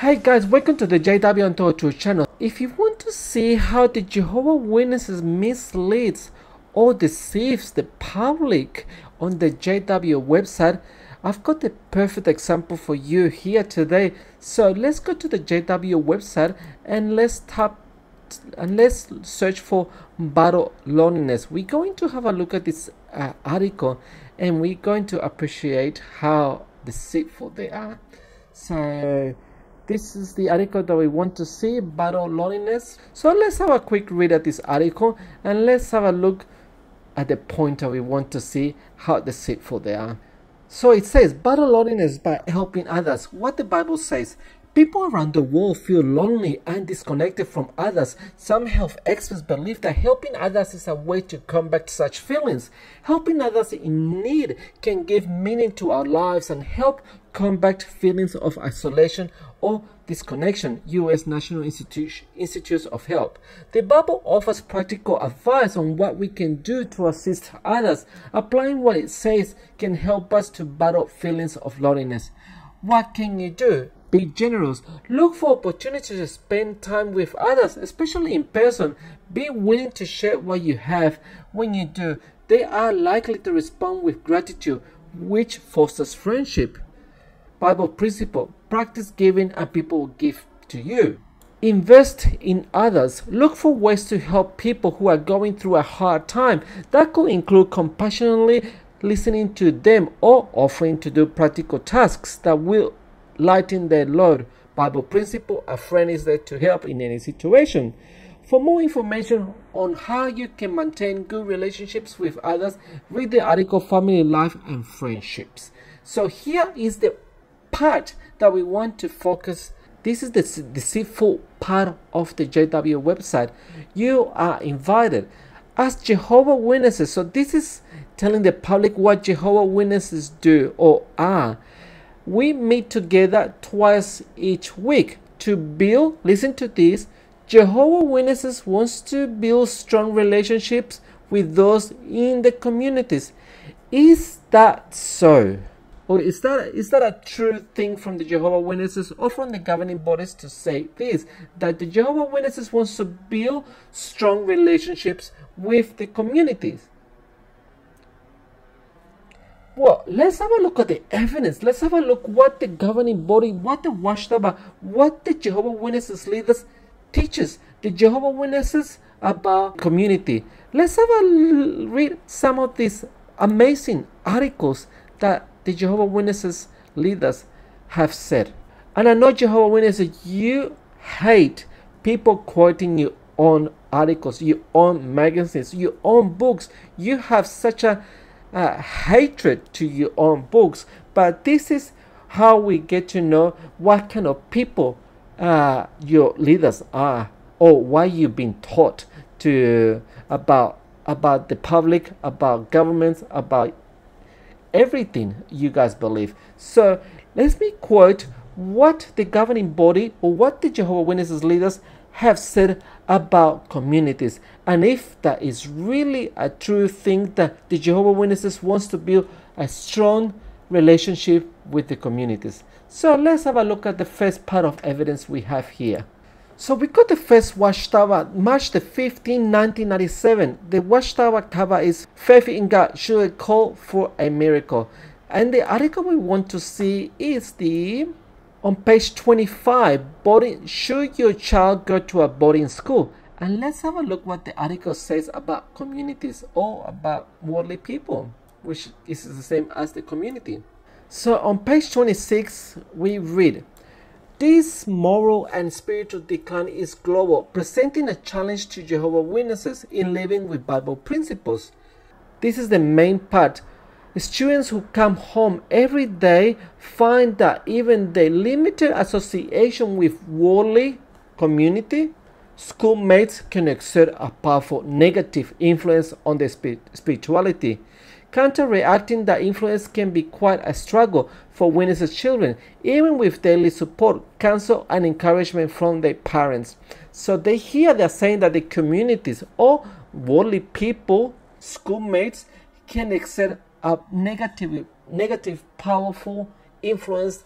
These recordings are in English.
Hey guys, welcome to the JW Untold channel. If you want to see how the Jehovah Witnesses misleads or deceives the public on the JW website, I've got the perfect example for you here today. So let's go to the JW website and let's search for battle loneliness. We're going to have a look at this article and we're going to appreciate how deceitful they are. So this is the article that we want to see, battle loneliness. So let's have a quick read at this article and let's have a look at the point that we want to see how deceitful they are. So it says, battle loneliness by helping others. What the Bible says: people around the world feel lonely and disconnected from others. Some health experts believe that helping others is a way to combat such feelings. Helping others in need can give meaning to our lives and help combat feelings of isolation or disconnection. U.S. National Institutes of Health. The Bible offers practical advice on what we can do to assist others. Applying what it says can help us to battle feelings of loneliness. What can you do? Be generous. Look for opportunities to spend time with others, especially in person. Be willing to share what you have. When you do, they are likely to respond with gratitude, which fosters friendship. Bible principle: practice giving and people will give to you. Invest in others. Look for ways to help people who are going through a hard time. That could include compassionately listening to them or offering to do practical tasks that will lighten their load. Bible principle: a friend is there to help in any situation. For more information on how you can maintain good relationships with others, read the article Family Life and Friendships. So here is the part that we want to focus. This is the deceitful part of the JW website. You are invited as Jehovah Witnesses. So this is telling the public what Jehovah Witnesses do or are. We meet together twice each week to build, listen to this, Jehovah Witnesses wants to build strong relationships with those in the communities. Is that so? Or is that a true thing from the Jehovah Witnesses or from the governing bodies to say this, that the Jehovah Witnesses wants to build strong relationships with the communities? Well, let's have a look at the evidence. Let's have a look what the governing body, what the watchtower, what the Jehovah Witnesses leaders teaches the Jehovah Witnesses about community. Let's have a read some of these amazing articles that the Jehovah Witnesses leaders have said. And I know, Jehovah Witnesses, you hate people quoting your own articles, your own magazines, your own books. You have such a hatred to your own books. But this is how we get to know what kind of people your leaders are, or why you've been taught to about the public, about governments, about everything you guys believe. So let me quote what the governing body or what the Jehovah Witnesses leaders have said about communities, and if that is really a true thing that the Jehovah Witnesses wants to build a strong relationship with the communities. So let's have a look at the first part of evidence we have here. So we got the first watchtower, March the 15th, 1997. The watchtower cover is "Faith in God should a call for a miracle." And the article we want to see is on page 25, should your child go to a boarding school? And let's have a look what the article says about communities or about worldly people, which is the same as the community. So on page 26, we read, "This moral and spiritual decline is global, presenting a challenge to Jehovah Witnesses in living with Bible principles." This is the main part. Students who come home every day find that even the limited association with worldly community, schoolmates can exert a powerful negative influence on their spirituality. Counteracting that influence can be quite a struggle for Witnesses' children, even with daily support, counsel, and encouragement from their parents. So they're saying that the communities or worldly people, schoolmates, can exert a negative powerful influence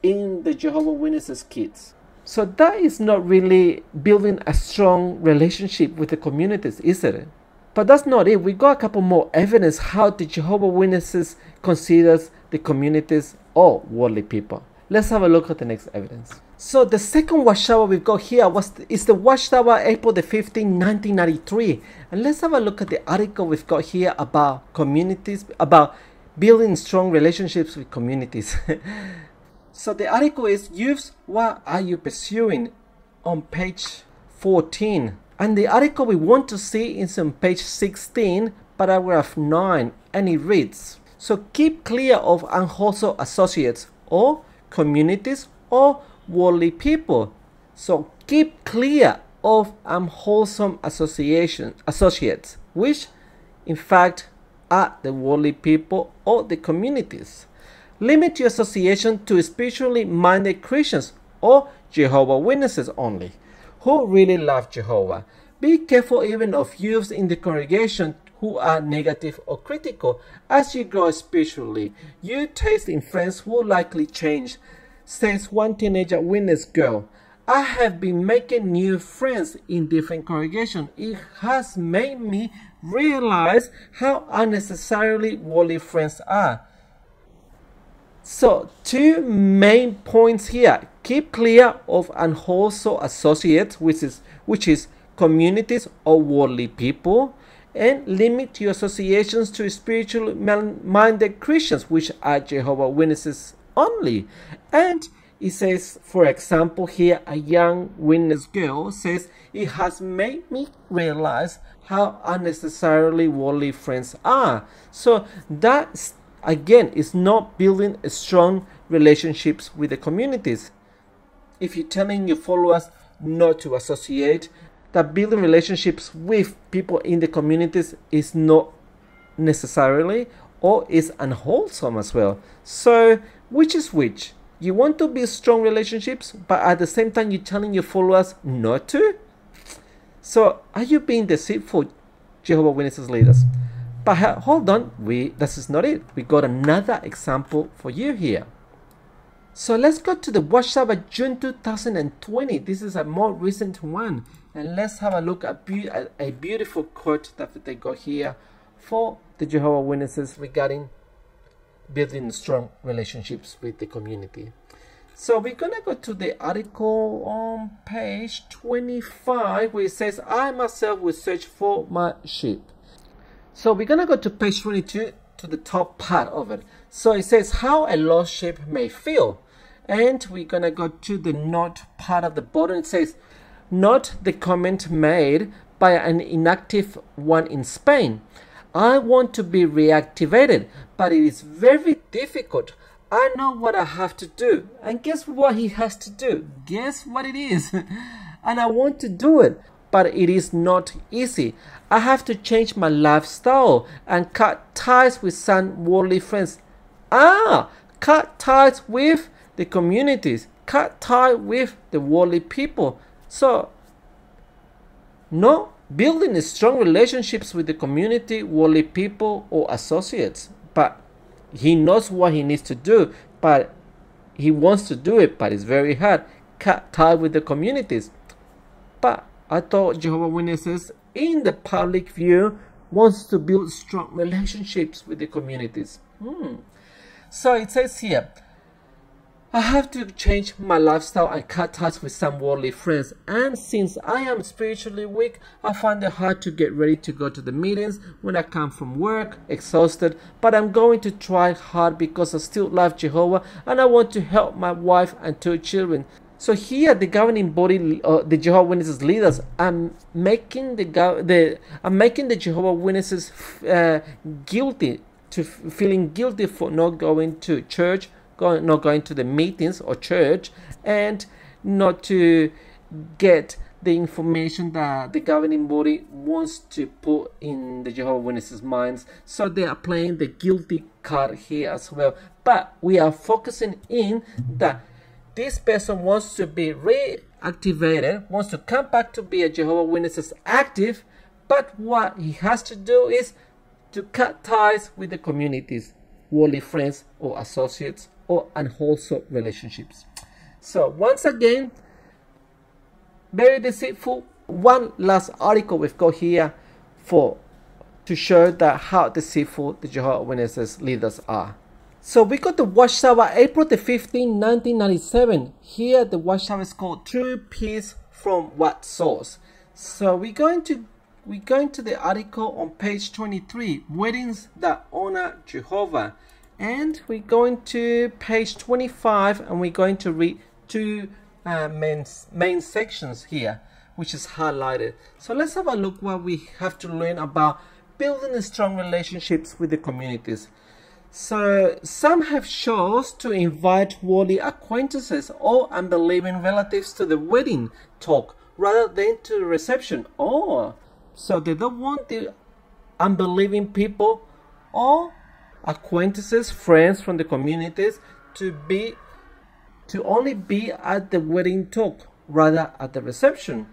in the Jehovah Witnesses kids. So that is not really building a strong relationship with the communities, is it? But that's not it. We got a couple more evidence how the Jehovah Witnesses considers the communities or worldly people. Let's have a look at the next evidence. So the second watchtower we've got here is the watchtower April the 15th, 1993. And let's have a look at the article we've got here about communities, about building strong relationships with communities. So the article is Youths, What Are You Pursuing? On page 14. And the article we want to see is on page 16, paragraph 9. And it reads, so keep clear of unwholesome associates or communities or worldly people. So keep clear of unwholesome associates, which in fact are the worldly people or the communities. Limit your association to spiritually minded Christians or Jehovah Witnesses only, who really love Jehovah. Be careful even of youths in the congregation who are negative or critical. As you grow spiritually, your taste in friends will likely change, says one teenager witness girl. I have been making new friends in different congregations. It has made me realize how unnecessarily worldly friends are. So, two main points here. Keep clear of unwholesome associates, which is communities or worldly people, and limit your associations to spiritually minded Christians, which are Jehovah Witnesses only. And it says, for example, here a young witness girl says, it has made me realize how unnecessarily worldly friends are. So that again is not building strong relationships with the communities. If you're telling your followers not to associate, that building relationships with people in the communities is not necessarily or is unwholesome as well. So which is which? You want to build strong relationships, but at the same time you're telling your followers not to? So are you being deceitful, Jehovah Witnesses leaders? But hold on, this is not it. We got another example for you here. So let's go to the watchtower June 2020. This is a more recent one. And let's have a look at a beautiful quote that they got here for the Jehovah Witnesses regarding building strong relationships with the community. So we're gonna go to the article on page 25 where it says, I myself will search for my sheep. So we're gonna go to page 22 to the top part of it. So it says how a lost sheep may feel. And we're gonna go to the note part of the bottom. It says, note the comment made by an inactive one in Spain. I want to be reactivated, but it is very difficult. I know what I have to do. And guess what he has to do? Guess what it is? And I want to do it, but it is not easy. I have to change my lifestyle and cut ties with some worldly friends. Cut ties with the communities. Cut ties with the worldly people. So, no building strong relationships with the community, worldly people, or associates. But he knows what he needs to do, but he wants to do it, but it's very hard. Cut tie with the communities. But I thought Jehovah Witnesses, in the public view, wants to build strong relationships with the communities. So it says here, I have to change my lifestyle and cut ties with some worldly friends. And since I am spiritually weak, I find it hard to get ready to go to the meetings when I come from work, exhausted. But I'm going to try hard because I still love Jehovah and I want to help my wife and 2 children. So here the governing body, the Jehovah Witnesses leaders, are making the Jehovah Witnesses guilty, feeling guilty for not going to church, not going to the meetings or church, and not to get the information that the governing body wants to put in the Jehovah Witnesses' minds. So they are playing the guilty card here as well. But we are focusing in that this person wants to be reactivated, wants to come back to be a Jehovah Witnesses active, but what he has to do is to cut ties with the communities, worldly friends or associates, or unwholesome relationships. So once again, very deceitful. One last article we've got here to show that how deceitful the Jehovah's Witnesses leaders are. So we got the watchtower, April the 15th, 1997. Here the watchtower is called True Peace from What Source? So we're going to the article on page 23, Weddings That Honor Jehovah. And we're going to page 25, and we're going to read two main sections here, which is highlighted. So let's have a look what we have to learn about building strong relationships with the communities. So some have chose to invite worldly acquaintances or unbelieving relatives to the wedding talk rather than to the reception. So they don't want the unbelieving people or acquaintances, friends from the communities to only be at the wedding talk rather at the reception.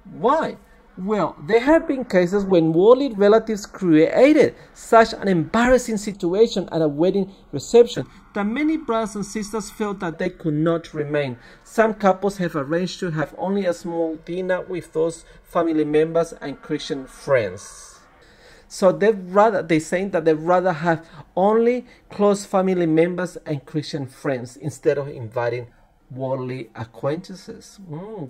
Why? Well, there have been cases when worldly relatives created such an embarrassing situation at a wedding reception that many brothers and sisters felt that they could not remain. Some couples have arranged to have only a small dinner with those family members and Christian friends. So they're saying that they'd rather have only close family members and Christian friends instead of inviting worldly acquaintances.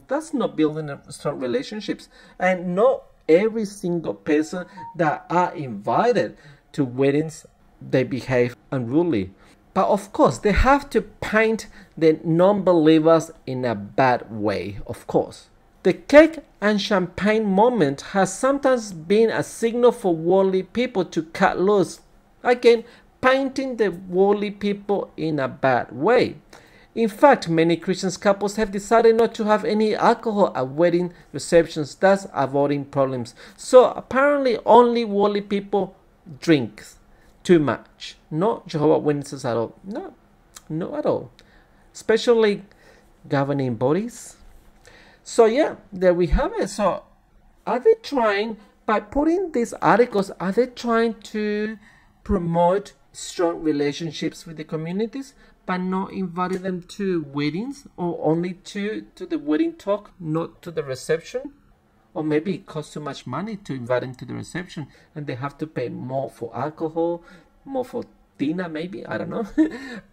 That's not building strong relationships. And not every single person that are invited to weddings, they behave unruly. But of course, they have to paint the non-believers in a bad way, of course. The cake and champagne moment has sometimes been a signal for worldly people to cut loose. Again, painting the worldly people in a bad way. In fact, many Christian couples have decided not to have any alcohol at wedding receptions, thus avoiding problems. So apparently only worldly people drink too much. Not Jehovah's Witnesses at all. No, not at all. Especially governing bodies. So yeah, there we have it. So are they trying, by putting these articles, are they trying to promote strong relationships with the communities by not inviting them to weddings, or only to the wedding talk, not to the reception? Or maybe it costs too much money to invite them to the reception and they have to pay more for alcohol, more for dinner, maybe, I don't know.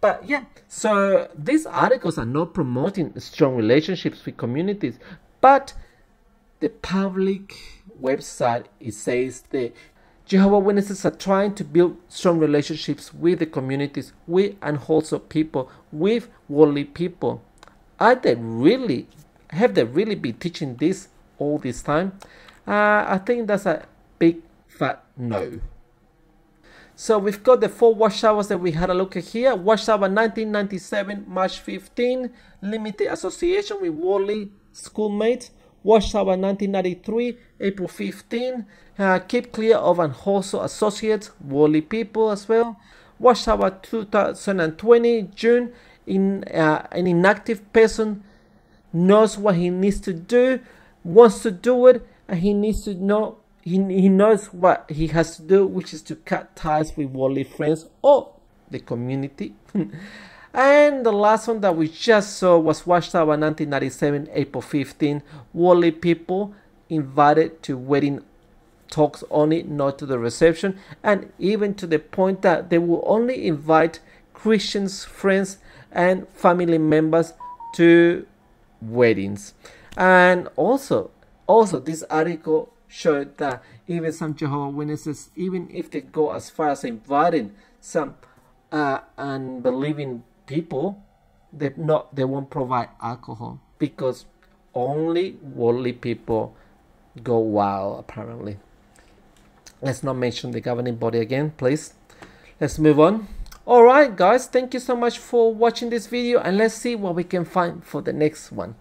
But yeah, so these articles are not promoting strong relationships with communities, but the public website, it says the Jehovah's Witnesses are trying to build strong relationships with the communities, with unwholesome people, with worldly people. Have they really been teaching this all this time? I think that's a big fat no. So we've got the 4 watchtowers that we had a look at here. Watchtower 1997, March 15, limited association with worldly schoolmates. Watchtower 1993, April 15, keep clear of unwholesome associates, worldly people as well. Watchtower 2020, June, an inactive person knows what he needs to do, wants to do it, and he needs to know. He knows what he has to do, which is to cut ties with worldly friends or the community. And the last one that we just saw was Watchtower 1997, April 15. Worldly people invited to wedding talks only, not to the reception. And even to the point that they will only invite Christians, friends, and family members to weddings. And also this article showed that even some Jehovah's Witnesses, even if they go as far as inviting some unbelieving people, they won't provide alcohol, because only worldly people go wild, apparently. Let's not mention the governing body again, please. Let's move on. Alright guys, thank you so much for watching this video, and let's see what we can find for the next one.